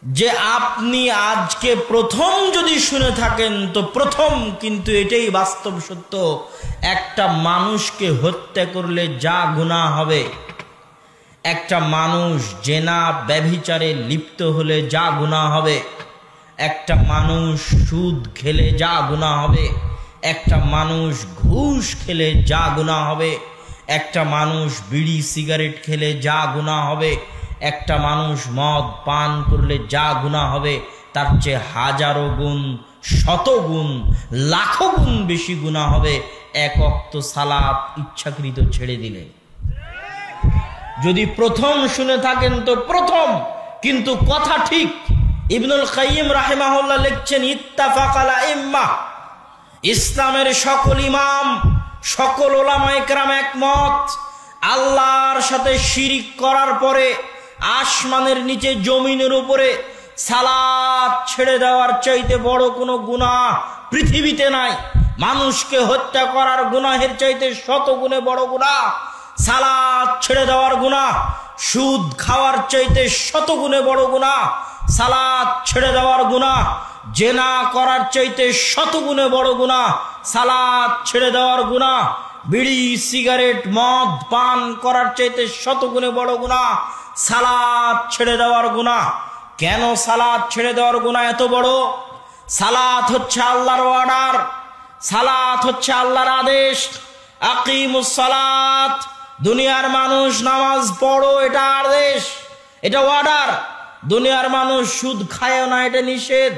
যে আপনি আজকে প্রথম যদি শুনে থাকেন তো প্রথম, কিন্তু এটাই বাস্তব সত্য, একটা মানুষকে হত্যা করলে যা গুনাহ হবে, একটা মানুষ জেনা ব্যভিচারে লিপ্ত হলে যা গুনাহ হবে, একটা মানুষ সুদ খেলে যা গুনাহ হবে, একটা মানুষ ঘুষ খেলে যা গুনাহ হবে, একটা মানুষ বিড়ি সিগারেট খেলে যা গুনাহ হবে, একটা মানুষ মদ পান করলে যা গুনাহ হবে, তার চেয়ে হাজারো গুণ, শত গুণ, লাখো গুণ বেশি গুনাহ হবে এক ওয়াক্ত সালাত ইচ্ছাকৃত ছেড়ে দিলে। যদি প্রথম শুনে থাকেন তো প্রথম, কিন্তু কথা ঠিক। ইবনুল কাইয়িম রাহিমাহুল্লাহ লিখছেন, ইত্তাফাকাল আইম্মাহ, ইসলামের সকল ইমাম, সকল উলামায়ে কেরাম একমত, আল্লাহর সাথে শিরিক করার পরে আসমানের নিচে জমিনের উপরে সালাত ছেড়ে দেওয়ার চাইতে বড় কোনো গুনাহ পৃথিবীতে নাই। মানুষকে হত্যা করার গুনাহের চাইতে শত গুণে বড় গুনাহ সালাত ছেড়ে দেওয়ার গুনাহ, সুদ খাওয়ার চাইতে শত গুণে বড় গুনাহ সালাত ছেড়ে দেওয়ার গুনাহ, জেনা করার চাইতে শত গুণে বড় গুনাহ সালাত ছেড়ে দেওয়ার গুনাহ, বিড়ি সিগারেট মদ পান করার চাইতে শত গুণে বড় গুনাহ সালাত ছেড়ে দেওয়ার গুনাহ। কেন সালাত ছেড়ে দেওয়ার গুনাহ এত বড়? সালাত হচ্ছে আল্লাহর অর্ডার, সালাত হচ্ছে আল্লাহর আদেশ। আকিমুস সালাত, দুনিয়ার মানুষ নামাজ পড়ো, এটা আদেশ, এটা অর্ডার। দুনিয়ার মানুষ সুদ খায়ও না, এটা নিষেধ।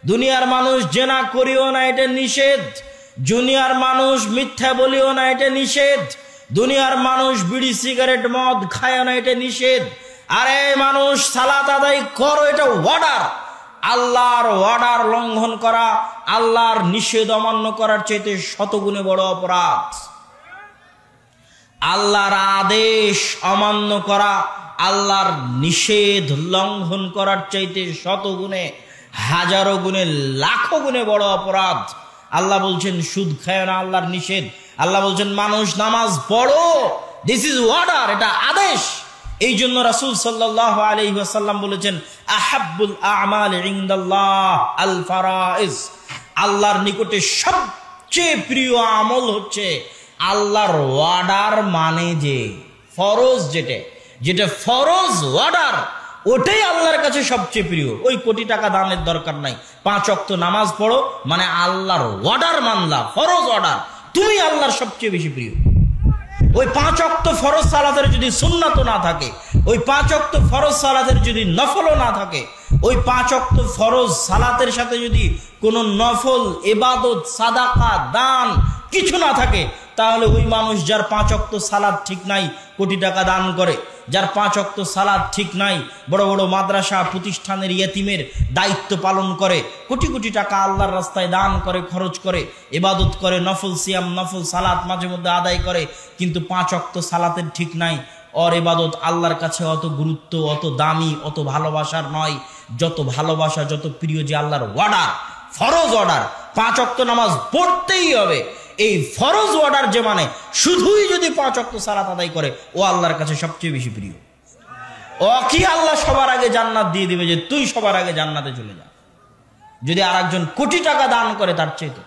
দুনিয়ার মানুষ জেনা করিও না, এটা নিষেধ। দুনিয়ার মানুষ মিথ্যা বলিও না, এটা নিষেধ। দুনিয়ার মানুষ বিড়ি সিগারেট মদ খায় না, এটা নিষেধ। আরে মানুষ সালাত আদায় করো, এটা অর্ডার। আল্লাহর অর্ডার লঙ্ঘন করা, আল্লাহর নিষেধ অমান্য করার চাইতে শতগুণে বড় অপরাধ। আল্লাহর আদেশ অমান্য করা, আল্লাহর নিষেধ লঙ্ঘন করার চাইতে শতগুণে, হাজারো গুণে, লাখো গুণে বড় অপরাধ। আল্লাহ বলছেন সুদ খায় না, আল্লাহর নিষেধ। আল্লাহ বলছেন মানুষ নামাজ পড়ো, দিস ইজ অর্ডার, এটা আদেশ। এই জন্য রাসূল সাল্লাল্লাহু আলাইহি ওয়াসাল্লাম বলেছেন, আহাব্বুল আ'মাল ইনদাল্লাহ আল ফারাইজ, আল্লাহর নিকটে সবচেয়ে প্রিয় আমল হচ্ছে আল্লাহর অর্ডার, মানে যে ফরজ, যেটা ফরজ অর্ডার, ওটাই আল্লাহর কাছে সবচেয়ে প্রিয়। ওই কোটি টাকা দানের দরকার নাই, 5 ওয়াক্ত নামাজ পড়ো, মানে আল্লাহর অর্ডার মানলা, ফরজ অর্ডার, তুমি আল্লাহর সবচেয়ে বেশি প্রিয়। ওই 5 ওয়াক্ত ফরজ সালাতের যদি সুন্নাতও না থাকে, ওই 5 ওয়াক্ত ফরজ সালাতের যদি নফলও না থাকে, ওই 5 ওয়াক্ত ফরজ সালাতের সাথে যদি কোনো নফল ইবাদত সাদাকা দান কিছু না থাকে, তাহলে ওই মানুষ যার 5 ওয়াক্ত সালাত ঠিক নাই কোটি টাকা দান করে, যার 5 ওয়াক্ত সালাত ঠিক নাই বড় বড় মাদ্রাসা প্রতিষ্ঠানের ইয়েতিমের দায়িত্ব পালন করে, কোটি কোটি টাকা আল্লাহর রাস্তায় দান করে, খরচ করে, ইবাদত করে, নফল সিয়াম নফল সালাত মাঝে মধ্যে আদায় করে, কিন্তু 5 ওয়াক্ত সালাতের ঠিক নাই, ওর ইবাদত আল্লাহর কাছে অত গুরুত্ব, অত দামি, অত ভালোবাসার নয়, যত ভালোবাসা, যত প্রিয় যে আল্লাহর অর্ডার, ফরজ অর্ডার, 5 ওয়াক্ত নামাজ পড়তেই হবে। এই ফরজ অর্ডার যে মানে শুধুই যদি 5 ওয়াক্ত সালাত আদায় করে, ও আল্লাহর কাছে সবচেয়ে বেশি প্রিয়। ও কি আল্লাহ সবার আগে জান্নাত দিয়ে দিবে যে তুই সবার আগে জান্নাতে চলে যা? যদি আরেকজন কোটি টাকা দান করে তার চাইতে,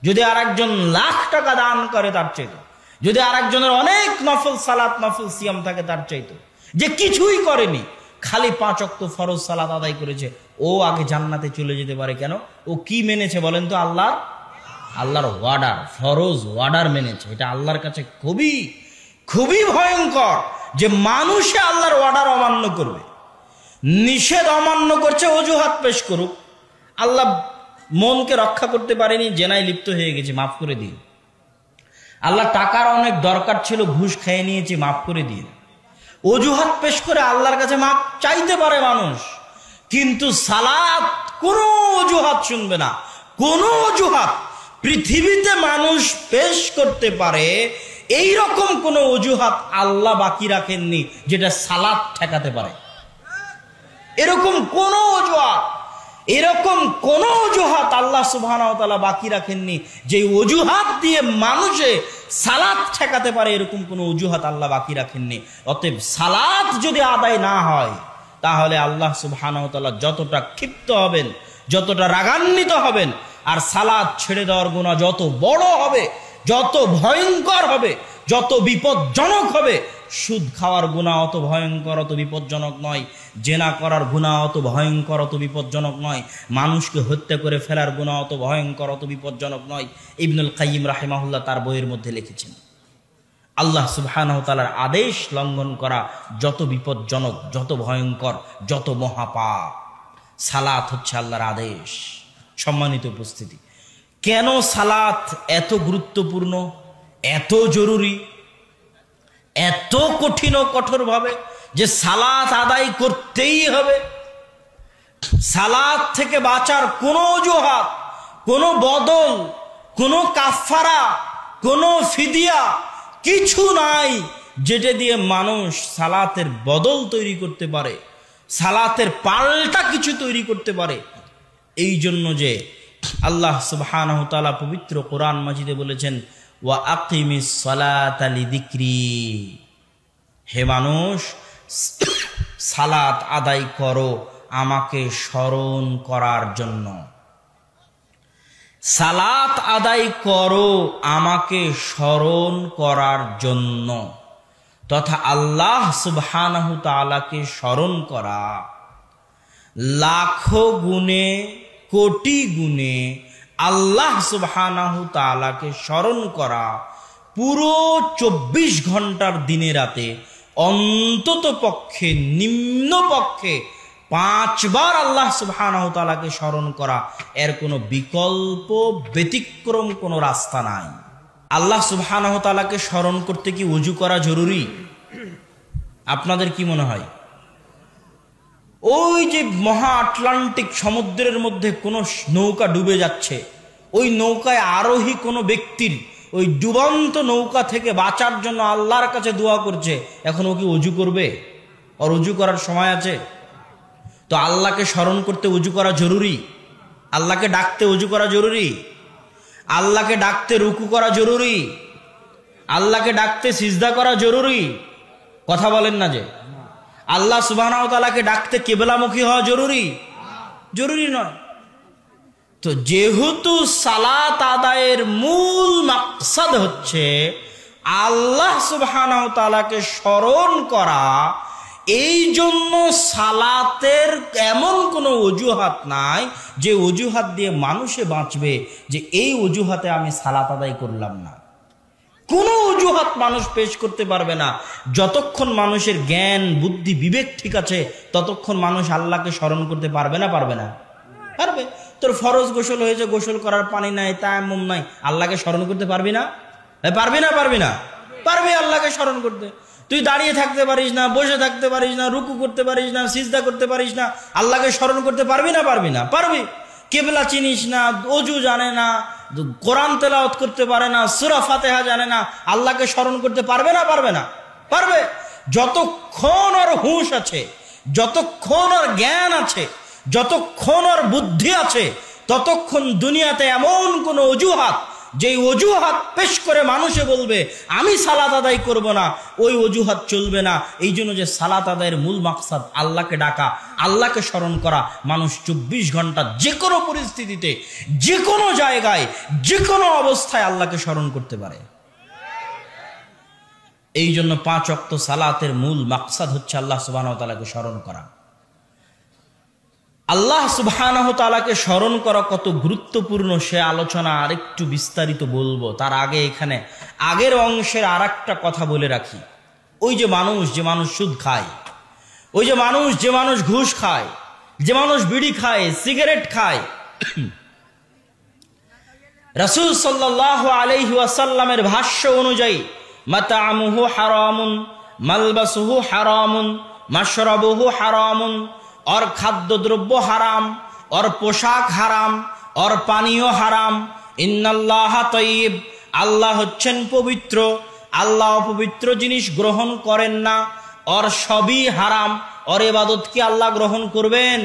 যদি আরেকজন লাখ টাকা দান করে তার চাইতে, যদি আরেকজনের অনেক নফল সালাত নফল সিয়াম থাকে তার চাইতে, যে কিছুই করেনি খালি 5 ওয়াক্ত ফরজ সালাত আদায় করেছে, ও আগে জান্নাতে চলে যেতে পারে। কেন? ও কি মেনেছে বলেন তো? আল্লাহর অর্ডার, ফরজ অর্ডার মেনেছে। এটা আল্লাহর কাছে খুবই খুবই ভয়ঙ্কর যে মানুষে আল্লাহর অর্ডার অমান্য করবে, নিষেধ অমান্য করছে, অজুহাত পেশ করুক। আল্লাহ মনকে রক্ষা করতে পারেনি, জেনায় লিপ্ত হয়ে গেছে, মাফ করে দিন। আল্লাহ টাকার অনেক দরকার ছিল, ঘুষ খেয়ে নিয়েছে, মাফ করে দিন। অজুহাত পেশ করে আল্লাহর কাছে মাফ চাইতে পারে মানুষ, কিন্তু সালাত কোনো অজুহাত শুনবে না। কোনো অজুহাত পৃথিবীতে মানুষ পেশ করতে পারে, এই রকম কোন অজুহাত আল্লাহ বাকি রাখেননি যেটা সালাত ঠেকাতে পারে। এরকম কোন অজুহাত আল্লাহ সুবহানাহু ওয়া তাআলা বাকি রাখেননি যে অজুহাত দিয়ে মানুষে সালাত ঠেকাতে পারে, এরকম কোন অজুহাত আল্লাহ বাকি রাখেননি। অতএব সালাত যদি আদায় না হয় তাহলে আল্লাহ সুবহানাহু ওয়া তাআলা যতটা ক্ষিপ্ত হবেন, যতটা রাগান্বিত হবেন, আর সালাত ছেড়ে দেওয়ার গুনাহ যত বড় হবে, যত ভয়ঙ্কর হবে, যত বিপজ্জনক হবে। সুদ খাওয়ার গুনাহ অত ভয়ঙ্কর, অত বিপজ্জনক নয়। জেনা করার গুনাহ অত ভয়ঙ্কর, অত বিপজ্জনক নয়। মানুষকে হত্যা করে ফেলার গুনাহ অত ভয়ঙ্কর, অত বিপজ্জনক নয়। ইবনুল কাইয়িম রাহিমাহুল্লাহ তার বইয়ের মধ্যে লিখেছেন, আল্লাহ সুবহানাহু ওয়া তাআলার আদেশ লঙ্ঘন করা যত বিপজ্জনক, যত ভয়ঙ্কর, যত মহাপাপ। সালাত হচ্ছে আল্লাহর আদেশ। সম্মানিত উপস্থিতি, কেন সালাত এত গুরুত্বপূর্ণ, এত জরুরি, এত কঠিন ও কঠোরভাবে যে সালাত আদায় করতেই হবে? সালাত থেকে বাঁচার কোনো অজুহাত, কোনো বদল, কোনো কাফারা, কোনো ফিদিয়া কিছু নাই যেটা দিয়ে মানুষ সালাতের বদল তৈরি করতে পারে, সালাতের পাল্টা কিছু তৈরি করতে পারে। এই জন্য যে আল্লাহ সুবহানাহু ওয়া তাআলা পবিত্র কোরআন মাজিদে বলেছেন, ওয়া আকিমিস সালাতা লিযিকরি, হে মানুষ সালাত আদায় করো আমাকে স্মরণ করার জন্য। সালাত আদায় করো আমাকে স্মরণ করার জন্য, তথা আল্লাহ সুবহানাহু তাআলাকে স্মরণ করা লাখো গুণে, কোটি গুণে আল্লাহ সুবহানাহু তাআলাকে স্মরণ করা পুরো 24 ঘন্টার দিনে রাতে অন্তত পক্ষে, নিম্ন পক্ষে 5 বার আল্লাহ সুবহানাহু তাআলাকে স্মরণ করা, এর কোনো বিকল্প, ব্যতিক্রম কোনো রাস্তা নাই। আল্লাহ সুবহানাহু তাআলাকে স্মরণ করতে কি ওযু করা জরুরি? আপনাদের কি মনে হয়? ওই যে মহা আটলান্টিক সমুদ্রের মধ্যে কোনো নৌকা ডুবে যাচ্ছে, ওই নৌকায় আরোহী কোনো ব্যক্তির ওই ডুবন্ত নৌকা থেকে বাঁচার জন্য আল্লাহর কাছে দোয়া করছে, এখন ও কি ওযু করবে? ওর ওযু করার সময় আছে? তো আল্লাহকে স্মরণ করতে ওযু করা জরুরি, আল্লাহকে ডাকতে ওযু করা জরুরি, আল্লাহকে ডাকতে রুকু করা জরুরি, আল্লাহকে ডাকতে সিজদা করা জরুরি। কথা বলেন না যে আল্লাহ সুবহানাহু ওয়া তাআলাকে ডাকতে কিবলামুখী হওয়া জরুরি? জরুরি নয়। তো যেহেতু সালাত আদায়ের মূল মাকসাদ হচ্ছে আল্লাহ সুবহানাহু ওয়া তাআলাকে স্মরণ করা, এই জন্য সালাতের এমন কোনো অজুহাত নাই যে অজুহাত দিয়ে মানুষে বাঁচবে যে এই অজুহাতে আমি সালাত আদায় করলাম না। কোনো অজুহাত মানুষ পেশ করতে পারবে না। যতক্ষণ মানুষের জ্ঞান, বুদ্ধি, বিবেক ঠিক আছে, ততক্ষণ মানুষ আল্লাহকে স্মরণ করতে পারবে না? পারবে না? পারবে। তোর ফরজ গোসল হয়েছে, গোসল করার পানি নাই, তায়াম্মুম নাই, আল্লাহকে স্মরণ করতে পারবি না? পারবি না? পারবি না? পারবি আল্লাহকে স্মরণ করতে। তুই দাঁড়িয়ে থাকতে পারিস না, বসে থাকতে পারিস না, রুকু করতে পারিস না, সিজদা করতে পারিস না, আল্লাহকে স্মরণ করতে পারবি না? পারবি না? পারবি। কিবলা চিনিস না, ওযু জানে না, কোরআন তেলাওয়াত করতে পারে না, সূরা ফাতিহা জানে না, আল্লাহকে স্মরণ করতে পারবে না? পারবে না? পারবে। যতক্ষণ ওর হুঁশ আছে, যতক্ষণ ওর জ্ঞান আছে, যতক্ষণ ওর বুদ্ধি আছে, ততক্ষণ দুনিয়াতে এমন কোন অজুহাত, যেই অজুহাত পেশ করে মানুষে বলবে আমি সালাত আদায় করব না, ওই অজুহাত চলবে না। এই জন্য যে সালাত আদায়ের মূল মাকসাদ আল্লাহকে ডাকা, আল্লাহকে স্মরণ করা, মানুষ 24 ঘন্টা যে কোনো পরিস্থিতিতে, যে কোনো জায়গায়, যে কোনো অবস্থায় আল্লাহকে স্মরণ করতে পারে। এই জন্য 5 ওয়াক্ত সালাতের মূল মাকসাদ হচ্ছে আল্লাহ সুবহানাহু ওয়া তাআলাকে স্মরণ করা। আল্লাহ সুবহানাহু ওয়া তাআলাকে স্মরণ করা কত গুরুত্বপূর্ণ সে আলোচনা আরেকটু বিস্তারিত বলবো। তার আগে এখানে আগের অংশের আরেকটা কথা বলে রাখি। ওই যে মানুষ সুদ খায়, ওই যে মানুষ ঘুষ খায়, যে মানুষ বিড়ি খায়, সিগারেট খায়, রাসূল সাল্লাল্লাহু আলাইহি ওয়াসাল্লামের ভাষ্য অনুযায়ী মাতা'মুহু হারামুন, মালবাসুহু হারামুন, মাশরাবুহু হারামুন, और খাদ্যদ্রব্য হারাম, और পোশাক হারাম, और পানীয় হারাম। ইন্নাল্লাহা তাইয়্যিব, আল্লাহ হচ্ছেন পবিত্র, আল্লাহ পবিত্র জিনিস গ্রহণ করেন না, और সবই হারাম। और ইবাদত কি আল্লাহ গ্রহণ করবেন?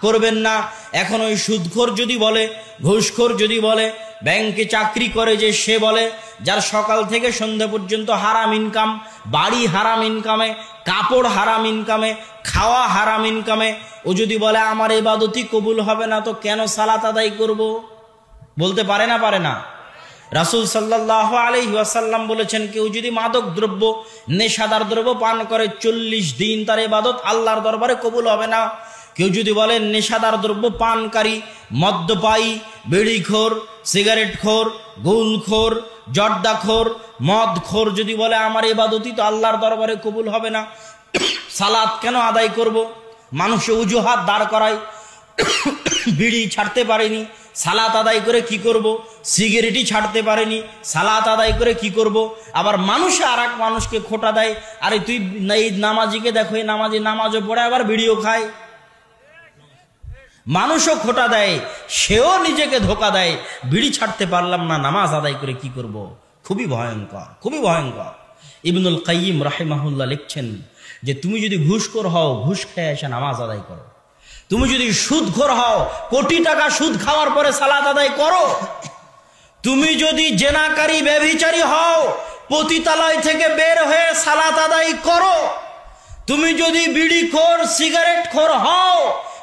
করবেন না। এখন ওই সুদখোর যদি বলে, ঘুষখোর যদি বলে, ব্যাংকে চাকরি করে যে সে বলে, যার সকাল থেকে সন্ধ্যা পর্যন্ত হারাম ইনকাম, বাড়ি হারাম ইনকামে, কাপড় হারাম ইনকামে, খাওয়া হারাম ইনকামে, ও যদি বলে আমার ইবাদতই কবুল হবে না তো কেন সালাত আদায় করব? বলতে পারে না? পারে না? রাসূল সাল্লাল্লাহু আলাইহি ওয়াসাল্লাম বলেছেন, কেউ যদি মাদক দ্রব্য, নেশাদার দ্রব্য পান করে 40 দিন তার ইবাদত আল্লাহর দরবারে কবুল হবে না। কেউ যদি বলে নেশাদার দ্রব্য পানকারী, মদ্যপায়ী, বিড়িখোর, সিগারেটখোর, গুলখোর, জর্দাখোর, মদখোর যদি বলে আমার ইবাদতই তো আল্লাহর দরবারে কবুল হবে না, সালাত কেন আদায় করব? মানুষে অজুহাত দাঁড় করায়, বিড়ি ছাড়তে পারেনি, সালাত আদায় করে কি করব? সিগারেটই ছাড়তে পারেনি, সালাত আদায় করে কি করব? আবার মানুষে আর এক মানুষকে খোটা দেয়, আরে তুই এই নামাজিকে দেখো, এই নামাজি নামাজও পড়ে আবার বিড়িও খায়। মানুষও খোটা দেয়, সেও নিজেকে ধোকা দেয়, বিড়ি ছাড়তে পারলাম না, নামাজ আদায় করে কি করব? খুবই ভয়ঙ্কর, খুবই ভয়ঙ্কর। ইবনুল কাইয়িম রাহিমাহুল্লাহ লিখছেন যে তুমি যদি ঘুষখোর হও, ঘুষ খেয়ে এসে নামাজ আদায় করো। তুমি যদি সুদখোর হও, কোটি টাকা সুদ খাওয়ার পরে সালাত আদায় করো। তুমি যদি জেনাকারী, ব্যভিচারী হও, পতিতালয় থেকে বের হয়ে সালাত আদায় করো। তুমি যদি বিড়িখোর, সিগারেটখোর হও,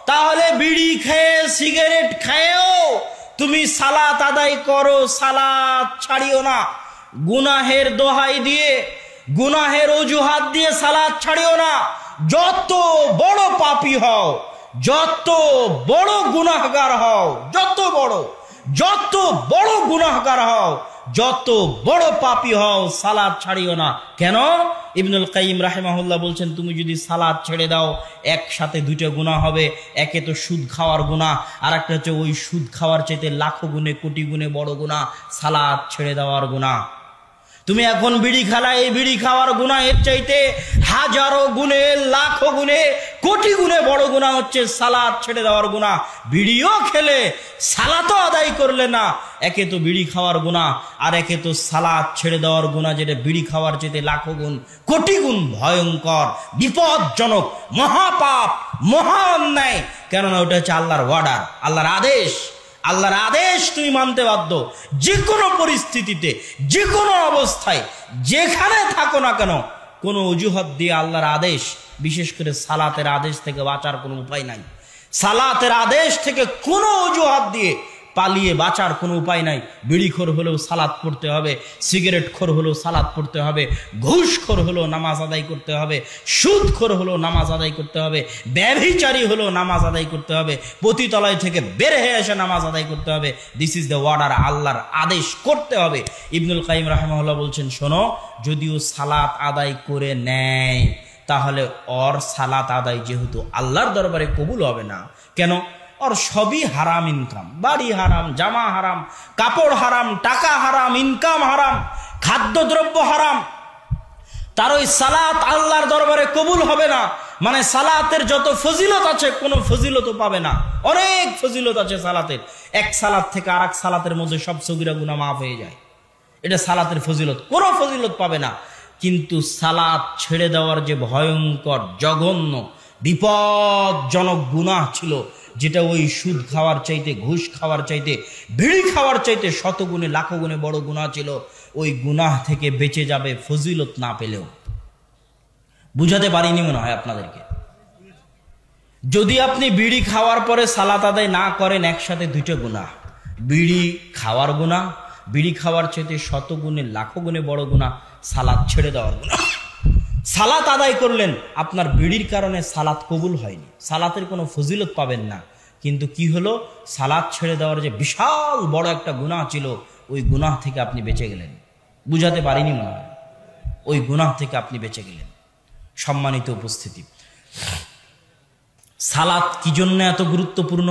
তাহলে বিড়ি খেয়ে, সিগারেট খেয়েও তুমি সালাত আদায় করো, সালাত ছাড়িও না। গুনাহের দোহাই দিয়ে, গুনাহের অজুহাত দিয়ে সালাত ছাড়িও না। যত বড় পাপী হও, যত বড় গুনাহগার হও, যত বড় গুনাহগার হও, যত বড় পাপী হও, সালাত ছাড়িও না। কেন? ইবনুল কাইয়িম রাহিমাহুল্লাহ বলছেন, তুমি যদি সালাত ছেড়ে দাও, একসাথে দুইটা গুনাহ হবে। একে তো সুদ খাওয়ার গুনাহ, আর একটা হচ্ছে ওই সুদ খাওয়ার চাইতে লাখো গুণে, কোটি গুণে বড় গুনাহ সালাত ছেড়ে দেওয়ার গুনাহ। তুমি এখন বিড়ি খেলা, এই বিড়ি খাওয়ার গুনাহের চাইতে হাজারো গুণে, লাখো গুণে, কোটি গুণে বড় গুনাহ হচ্ছে সালাত ছেড়ে দেওয়ার গুনাহ। বিড়িও খেলে সালাতও আদায় করলে না, একে তো বিড়ি খাওয়ার গুনাহ, আর একে তো সালাত ছেড়ে দেওয়ার গুনাহ, যেটা বিড়ি খাওয়ার চাইতে লাখো গুণ, কোটি গুণ ভয়ঙ্কর, বিপজ্জনক, মহাপাপ, মহা অন্যায়। কেননা ওটা হচ্ছে আল্লাহর অর্ডার, আল্লাহর আদেশ। আল্লাহর আদেশ তুমি মানতে বাধ্য, যে কোনো পরিস্থিতিতে, যে কোনো অবস্থায়, যেখানে থাকো না কেন। কোনো অজুহাত দিয়ে আল্লাহর আদেশ, বিশেষ করে সালাতের আদেশ থেকে বাঁচার কোনো উপায় নাই। সালাতের আদেশ থেকে কোনো অজুহাত দিয়ে পালিয়ে বাঁচার কোনো উপায় নাই। বিড়িখোর হলেও সালাত পড়তে হবে, সিগারেটখোর হলেও সালাত পড়তে হবে, ঘুষখোর হলেও নামাজ আদায় করতে হবে, সুদখোর হলেও নামাজ আদায় করতে হবে, ব্যভিচারী হলেও নামাজ আদায় করতে হবে, পতিতালয় থেকে বের হয়ে এসে নামাজ আদায় করতে হবে। দিস ইজ দ্য অর্ডার, আল্লাহর আদেশ করতে হবে। ইবনুল কাইয়িম রাহিমাহুল্লাহ বলছেন, শোনো, যদিও সালাত আদায় করে নেয়, তাহলে ওর সালাত আদায় যেহেতু আল্লাহর দরবারে কবুল হবে না। কেন? ওর সবই হারাম ইনকাম, বাড়ি হারাম, জামা হারাম, কাপড় হারাম, টাকা হারাম, ইনকাম হারাম, খাদ্যদ্রব্য হারাম। তার ওই সালাত আল্লাহর দরবারে কবুল হবে না। মানে সালাতের যত ফজিলত আছে, কোনো ফজিলতও পাবে না। অনেক ফজিলত আছে সালাতের, এক সালাত থেকে আর এক সালাতের মধ্যে সব সগীরা গুনাহ মাফ হয়ে যায়। এটা সালাতের ফজিলত, কোনো ফজিলত পাবে না। কিন্তু সালাত ছেড়ে দেওয়ার যে ভয়ঙ্কর, জঘন্য, বিপজ্জনক গুনাহ ছিল, যেটা ওই সুদ খাওয়ার চাইতে, ঘুষ খাওয়ার চাইতে, বিড়ি খাওয়ার চাইতে শতগুণে, লাখো গুণে বড় গুনাহ ছিল, ওই গুনাহ থেকে বেঁচে যাবে ফজিলত না পেলেও। বুঝাতে পারিনি মনে হয় আপনাদেরকে। যদি আপনি বিড়ি খাওয়ার পরে সালাত আদায় না করেন, একসাথে দুইটা গুনাহ, বিড়ি খাওয়ার গুনাহ, বিড়ি খাওয়ার চাইতে শতগুণে, লাখো গুণে বড় গুনাহ সালাত ছেড়ে দেওয়ার গুনাহ। সালাত আদায় করলেন, আপনার বিড়ির কারণে সালাত কবুল হয়নি, সালাতের কোনো ফজিলত পাবেন না। কিন্তু কি হলো? সালাত ছেড়ে দেওয়ার যে বিশাল বড় একটা গুনাহ ছিল, ওই গুনাহ থেকে আপনি বেঁচে গেলেন। বুঝাতে পারিনি মনে হয়, ওই গুনাহ থেকে আপনি বেঁচে গেলেন। সম্মানিত উপস্থিতি, সালাত কি জন্য এত গুরুত্বপূর্ণ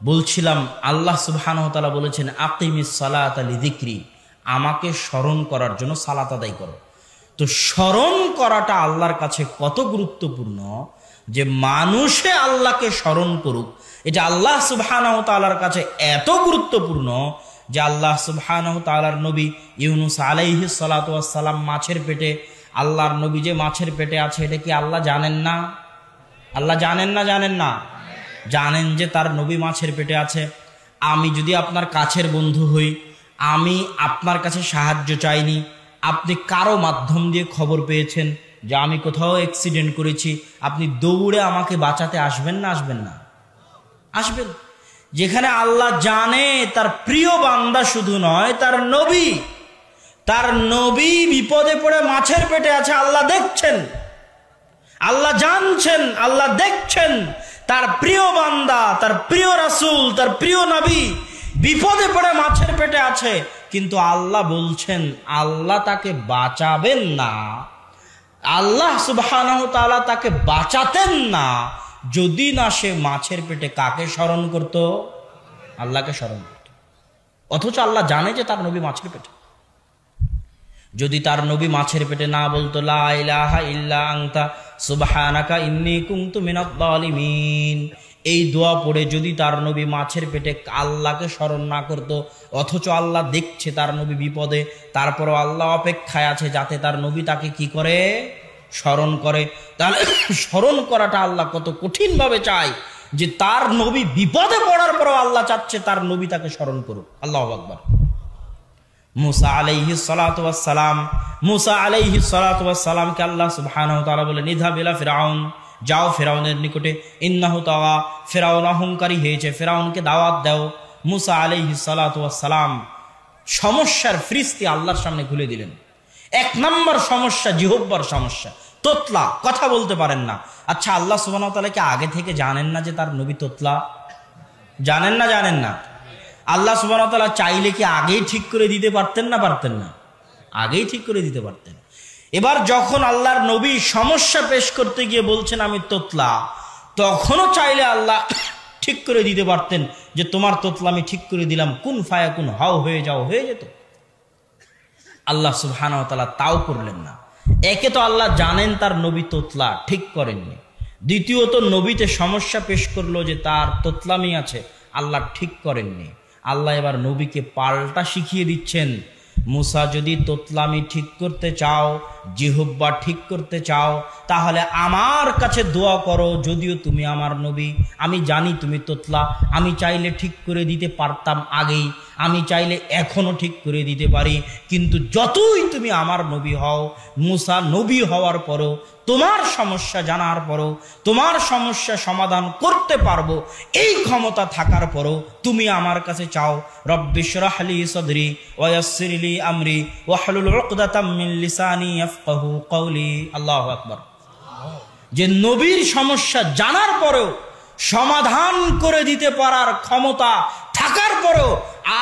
বলছিলাম। আল্লাহ সুবহানাহু ওয়া তাআলা বলেছেন, আকিমিস সালাতা লিযিকরি, আমাকে স্মরণ করার জন্য সালাত আদায় করো। তো স্মরণ করাটা আল্লাহর কাছে কত গুরুত্বপূর্ণ যে মানুষে আল্লাহকে স্মরণ করুক, এটা আল্লাহ সুবহানাহু ওয়া তাআলার কাছে এত গুরুত্বপূর্ণ যে আল্লাহ সুবহানাহু ওয়া তাআলার নবী ইউনুস আলাইহিস সালাতু ওয়াস সালাম মাছের পেটে, আল্লাহর নবী যে মাছের পেটে আছে, এটা কি আল্লাহ জানেন না? আল্লাহ জানেন না? জানেন না? জানেন যে তার নবী মাছের পেটে আছে। আমি যদি আপনার কাছের বন্ধু হই, আমি আপনার কাছে সাহায্য চাইনি, আপনি কারো মাধ্যম দিয়ে খবর পেয়েছেন যে আমি কোথাও অ্যাক্সিডেন্ট করেছি, আপনি দৌড়ে আমাকে বাঁচাতে আসবেন না? আসবেন না? আসবেন। যেখানে আল্লাহ জানে তার প্রিয় বান্দা শুধু নয়, তার নবী বিপদে পড়ে মাছের পেটে আছে, আল্লাহ দেখছেন, আল্লাহ জানছেন, আল্লাহ দেখছেন তার প্রিয় বান্দা, তার প্রিয় রাসূল, তার প্রিয় নবী বিপদে পড়ে মাছের পেটে আছে, কিন্তু আল্লাহ বলছেন আল্লাহ তাকে বাঁচাবেন না, আল্লাহ সুবহানাহু ওয়া তাআলা তাকে বাঁচাতেন না যদি না সে মাছের পেটে কাকে স্মরণ করত? আল্লাহকে স্মরণ করত। অথচ আল্লাহ জানে যে তার নবী মাছের পেটে। যদি তার নবী মাছের পেটে না বলতো লা ইলাহা ইল্লা আনতা সুবহানাকা ইন্নী কুনতু মিনাজ জালিমিন, এই দোয়া পড়ে যদি তার নবী মাছের পেটে আল্লাহকে স্মরণ না করত, অথচ আল্লাহ দেখছে তার নবী বিপদে, তারপরও আল্লাহ অপেক্ষায় আছে যাতে তার নবী তাকে কি করে? স্মরণ করে। তাহলে স্মরণ করাটা আল্লাহ কত কঠিনভাবে চায় যে তার নবী বিপদে পড়ার পরও আল্লাহ চাচ্ছে তার নবী তাকে স্মরণ করুক। আল্লাহু আকবার। মুসা আলাইহিস সালাতু ওয়াস সালাম, মুসা আলাইহিস সালাতু ওয়াস সালামকে আল্লাহ সুবহানাহু ওয়া তাআলা বলে নিযহাব ইলা ফিরআউন, যাও ফিরআউনের নিকটে, ইন্নাহু তাগা, ফিরআউন অহংকারী হয়েছে, ফিরআউনকে দাওয়াত দাও। মুসা আলাইহিস সালাতু ওয়াস সালাম সমস্যার ফ্রিস্তি আল্লাহর সামনে খুলে দিলেন। এক নম্বর সমস্যা জিহ্বার সমস্যা, তোতলা, কথা বলতে পারেন না। আচ্ছা, আল্লাহ সুবহানাহু ওয়া তাআলা কি আগে থেকে জানেন না যে তার নবী তোতলা? জানেন না? জানেন না? আল্লাহ সুবহানাহু ওয়া তাআলা চাইলে কি আগেই ঠিক করে দিতে পারতেন না? পারতেন না? আগেই ঠিক করে দিতে পারতেন। এবার যখন আল্লাহর নবী সমস্যা পেশ করতে গিয়ে বলছেন আমি তোতলা, তখনও চাইলে আল্লাহ ঠিক করে দিতে পারতেন যে তোমার তোতলা আমি ঠিক করে দিলাম, কুন ফায়াকুন, হাও হয়ে যাও, হয়ে যেত। আল্লাহ সুবহানাহু ওয়া তাআলা তাও করলেন না। একে তো আল্লাহ জানেন তার নবী তোতলা, ঠিক করেননি। দ্বিতীয়ত নবীতে সমস্যা পেশ করলো যে তার তোতলামি আছে, আল্লাহ ঠিক করেননি। আল্লাহ এবার নবীকে পাল্টা শিখিয়ে দিচ্ছেন, মুসা যদি তোতলামি ঠিক করতে চাও, জিহ্বা ঠিক করতে চাও, তাহলে আমার কাছে দোয়া করো। যদিও তুমি আমার নবী, আমি জানি তুমি তোতলা, আমি চাইলে ঠিক করে দিতে পারতাম আগেই, আমি চাইলে এখনো ঠিক করে দিতে পারি, কিন্তু যতই তুমি আমার নবী হও, মুসা নবী হওয়ার পরও, তোমার সমস্যা জানার পরও, তোমার সমস্যা সমাধান করতে পারবো এই ক্ষমতা থাকার পরও তুমি আমার কাছে চাও, রব্বিশরাহ লি সাদরি ওয়া ইয়াসসির লি আমরি ওয়াহলুল উকদাতাম মিন লিসানি ইয়াফকাহু কওলি। আল্লাহু আকবার। যে নবীর সমস্যা জানার পরেও, সমাধান করে দিতে পারার ক্ষমতা থাকার পরেও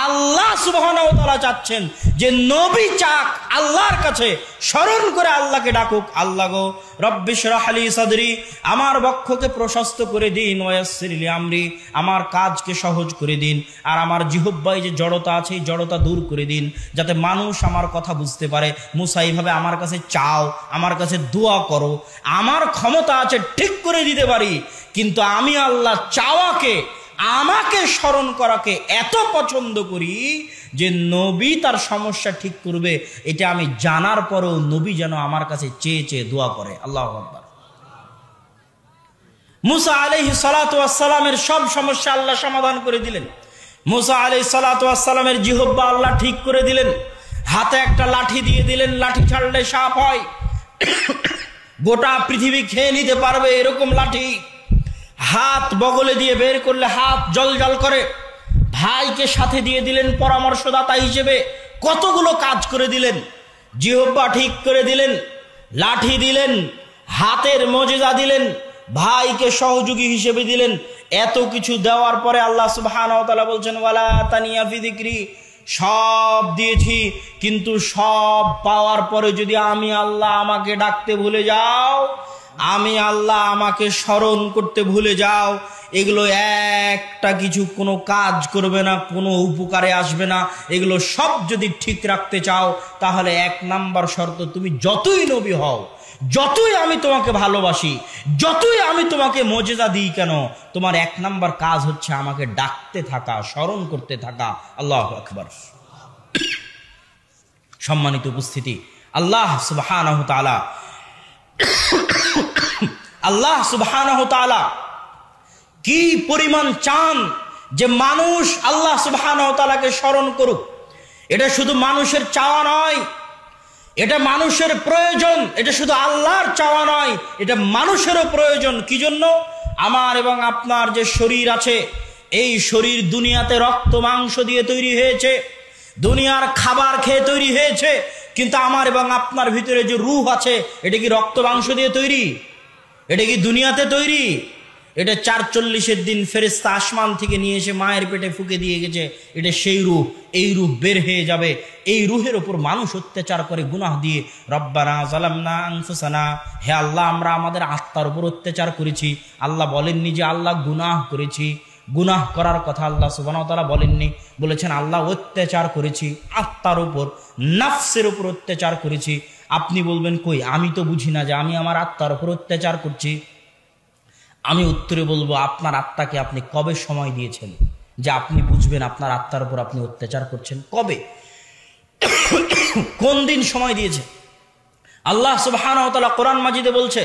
আল্লাহ সুবহানাহু ওয়া তাআলা চাচ্ছেন যে নবী চাক আল্লাহর কাছে, স্মরণ করে আল্লাহকে ডাকুক, আল্লাহ গো রব্বিশরাহ লি সাদরি, আমার বক্ষকে প্রশস্ত করে দিন, ওয়া ইয়াসসির লি আমরি, আমার কাজকে সহজ করে দিন, আর আমার জিহ্বায় যে জড়তা আছে এই জড়তা দূর করে দিন, যাতে মানুষ আমার কথা বুঝতে পারে। মুসা এইভাবে আমার কাছে চাও, আমার কাছে দোয়া করো, আমার ক্ষমতা আছে ঠিক করে দিতে পারি, কিন্তু আমি আল্লাহ চাওয়াকে, আমাকে স্মরণ করাকে এত পছন্দ করি যে নবী তার সমস্যা ঠিক করবে এটা আমি জানার পরেও নবী যেন আমার কাছে চেয়ে চেয়ে দোয়া করে। আল্লাহু আকবার। মুসা আলাইহিস সালাতু ওয়াস সালামের সব সমস্যা আল্লাহ সমাধান করে দিলেন। মুসা আলাইহিস সালাতু ওয়াস সালামের জিহ্বা আল্লাহ ঠিক করে দিলেন, হাতে একটা লাঠি দিয়ে দিলেন, লাঠি ছাড়লে সাপ হয়, গোটা পৃথিবী খেয়ে নিতে পারবে এরকম লাঠি। হাত বগলে দিয়ে বের করলে হাত জলজল করে। ভাইকে সাথে দিয়ে দিলেন পরামর্শদাতা হিসেবে, কতগুলো কাজ করে দিলেন। জিহ্বা ঠিক করে দিলেন, লাঠি দিলেন, হাতের মজেজা দিলেন, ভাইকে সহযোগী হিসেবে দিলেন। এত কিছু দেওয়ার পরে আল্লাহ সুবহানাহু ওয়া তাআলা বলছেন ওয়ালা তানিয়া ফি যিকরি, সব দিয়েছি, কিন্তু সব পাওয়ার পরে যদি আমি আল্লাহ আমাকে ডাকতে ভুলে যাও, আমি আল্লাহ আমাকে স্মরণ করতে ভুলে যাও, এগুলো একটা কিছু কোনো কাজ করবে না, কোনো উপকারে আসবে না। এগুলো সব যদি ঠিক রাখতে চাও তাহলে এক নাম্বার শর্ত, তুমি যতই নবী হও, যতই আমি তোমাকে ভালোবাসি, যতই আমি তোমাকে মজেজা দিই কেন, তোমার এক নাম্বার কাজ হচ্ছে আমাকে ডাকতে থাকা, স্মরণ করতে থাকা। আল্লাহু আকবার। সম্মানিত উপস্থিতি, আল্লাহ সুবহানাহু তাআলা, আল্লাহ সুবহানাহু তাআলা কি পরিমাণ চান যে মানুষ আল্লাহ সুবহানাহু তাআলাকে স্মরণ করুক। এটা শুধু মানুষের চাওয়া নয়, এটা মানুষের প্রয়োজন, এটা শুধু আল্লাহর চাওয়া নয়, এটা মানুষেরও প্রয়োজন। কি জন্য? আমার এবং আপনার যে শরীর আছে, এই শরীর দুনিয়াতে রক্ত মাংস দিয়ে তৈরি হয়েছে, দুনিয়ার খাবার খেয়ে তৈরি হয়েছে, কিন্তু আমার এবং আপনার ভিতরে যে রূহ আছে, এটা কি রক্ত মাংস দিয়ে তৈরি? এটা কি দুনিয়াতে তৈরি? এটা ৪৪ দিন ফেরেশতা আসমান থেকে নিয়ে এসে মায়ের পেটে ফুঁকে দিয়ে গেছে। এটা সেই রূহ। এই রূহ বের হয়ে যাবে। এই রূহের ওপর মানুষ অত্যাচার করে গুনাহ দিয়ে। রব্বানা যালামনা আনফুসানা, হে আল্লাহ আমরা আমাদের আত্মার উপর অত্যাচার করেছি। আল্লাহ বলেননি যে আল্লাহ গুনাহ করেছি, গুনাহ করার কথা আল্লাহ সুবহানাহু ওয়া তাআলা বলেননি, বলেছেন আল্লাহ অত্যাচার করেছি আত্মার উপর, নফসের উপর অত্যাচার করেছি। আপনি বলবেন কই, আমি তো বুঝি না যে আমি আমার আত্মার উপর অত্যাচার করছি। আমি উত্তরে বলবো, আপনার আত্মাকে আপনি কবে সময় দিয়েছেন যে আপনি বুঝবেন আপনার আত্মার উপর আপনি অত্যাচার করছেন? কবে, কোন দিন সময় দিয়েছে? আল্লাহ সুবহানাহু ওয়া তাআলা কোরআন মাজিদে বলছে,